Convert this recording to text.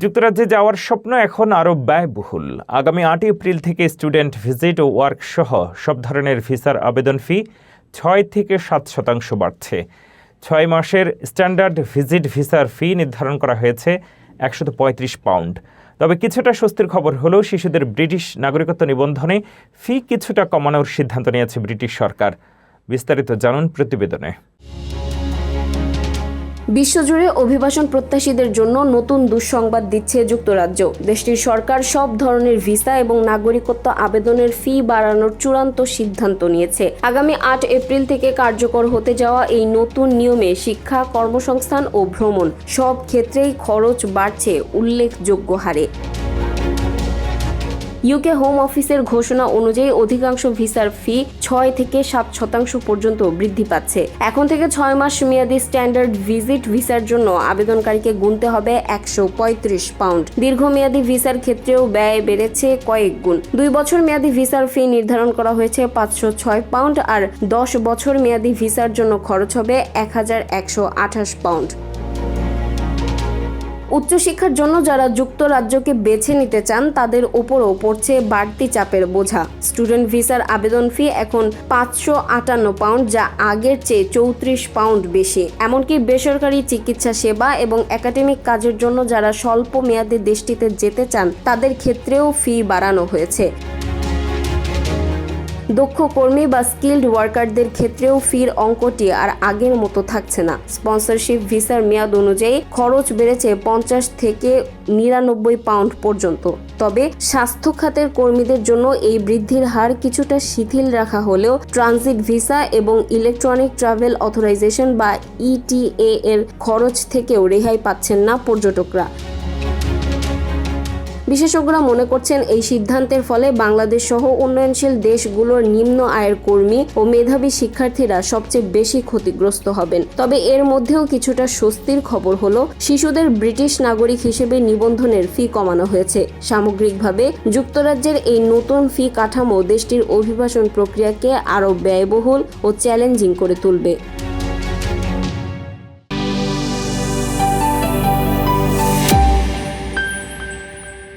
যুক্তরাজ্যে যাওয়ার স্বপ্ন এখন আরও ব্যয়বহুল। আগামী ৮ এপ্রিল থেকে স্টুডেন্ট ভিজিট ও ওয়ার্ক সহ সব ধরনের ভিসার আবেদন ফি ৬ থেকে ৭% বাড়ছে। ৬ মাসের স্ট্যান্ডার্ড ভিজিট ভিসার ফি নির্ধারণ করা হয়েছে ১৩৫ পাউন্ড। তবে কিছুটা স্বস্তির খবর হলেও শিশুদের ব্রিটিশ নাগরিকত্ব নিবন্ধনে ফি কিছুটা কমানোর সিদ্ধান্ত নিয়েছে ব্রিটিশ সরকার। বিস্তারিত জানুন প্রতিবেদনে। বিশ্বজুড়ে অভিবাসন প্রত্যাশীদের জন্য নতুন দুঃসংবাদ দিচ্ছে যুক্তরাজ্য। দেশটির সরকার সব ধরনের ভিসা এবং নাগরিকত্ব আবেদনের ফি বাড়ানোর চূড়ান্ত সিদ্ধান্ত নিয়েছে। আগামী ৮ এপ্রিল থেকে কার্যকর হতে যাওয়া এই নতুন নিয়মে শিক্ষা, কর্মসংস্থান ও ভ্রমণ সব ক্ষেত্রেই খরচ বাড়ছে উল্লেখযোগ্য হারে। ইউকে হোম অফিসের ঘোষণা অনুযায়ী অধিকাংশ ভিসার ফি ৬ থেকে ৭% পর্যন্ত বৃদ্ধি পাচ্ছে। এখন থেকে ৬ মাস মেয়াদী স্ট্যান্ডার্ড ভিজিট ভিসার জন্য আবেদনকারীকে গুনতে হবে ১৩৫ পাউন্ড। দীর্ঘমেয়াদী ভিসার ক্ষেত্রেও ব্যয় বেড়েছে কয়েক গুণ। ২ বছর মেয়াদী ভিসার ফি নির্ধারণ করা হয়েছে ৫০৬ পাউন্ড, আর ১০ বছর মেয়াদী ভিসার জন্য খরচ হবে ১১২৮ পাউন্ড। উচ্চশিক্ষার জন্য যারা যুক্তরাজ্যকে বেছে নিতে চান তাদের উপরও পড়ছে বাড়তি চাপের বোঝা। স্টুডেন্ট ভিসার আবেদন ফি এখন ৫৫৮ পাউন্ড, যা আগের চেয়ে ৩৪ পাউন্ড বেশি। এমনকি বেসরকারি চিকিৎসা সেবা এবং একাডেমিক কাজের জন্য যারা স্বল্প মেয়াদে দেশটিতে যেতে চান তাদের ক্ষেত্রেও ফি বাড়ানো হয়েছে। দক্ষ কর্মী বা স্কিল্ড ওয়ার্কারদের ক্ষেত্রেও ফির অঙ্কটি আর আগের মতো থাকছে না। স্পন্সরশিপ ভিসার মেয়াদ অনুযায়ী খরচ বেড়েছে ৫০ থেকে ৯৯ পাউন্ড পর্যন্ত। তবে স্বাস্থ্য খাতের কর্মীদের জন্য এই বৃদ্ধির হার কিছুটা শিথিল রাখা হলেও ট্রানজিট ভিসা এবং ইলেকট্রনিক ট্রাভেল অথরাইজেশন বা ইটিএ এর খরচ থেকেও রেহাই পাচ্ছেন না পর্যটকরা। বিশেষজ্ঞরা মনে করছেন এই সিদ্ধান্তের ফলে বাংলাদেশ সহ উন্নয়নশীল দেশগুলোর নিম্ন আয়ের কর্মী ও মেধাবী শিক্ষার্থীরা সবচেয়ে বেশি ক্ষতিগ্রস্ত হবেন। তবে এর মধ্যেও কিছুটা স্বস্তির খবর হলো শিশুদের ব্রিটিশ নাগরিক হিসেবে নিবন্ধনের ফি কমানো হয়েছে। সামগ্রিকভাবে যুক্তরাজ্যের এই নতুন ফি কাঠামো দেশটির অভিবাসন প্রক্রিয়াকে আরও ব্যয়বহুল ও চ্যালেঞ্জিং করে তুলবে।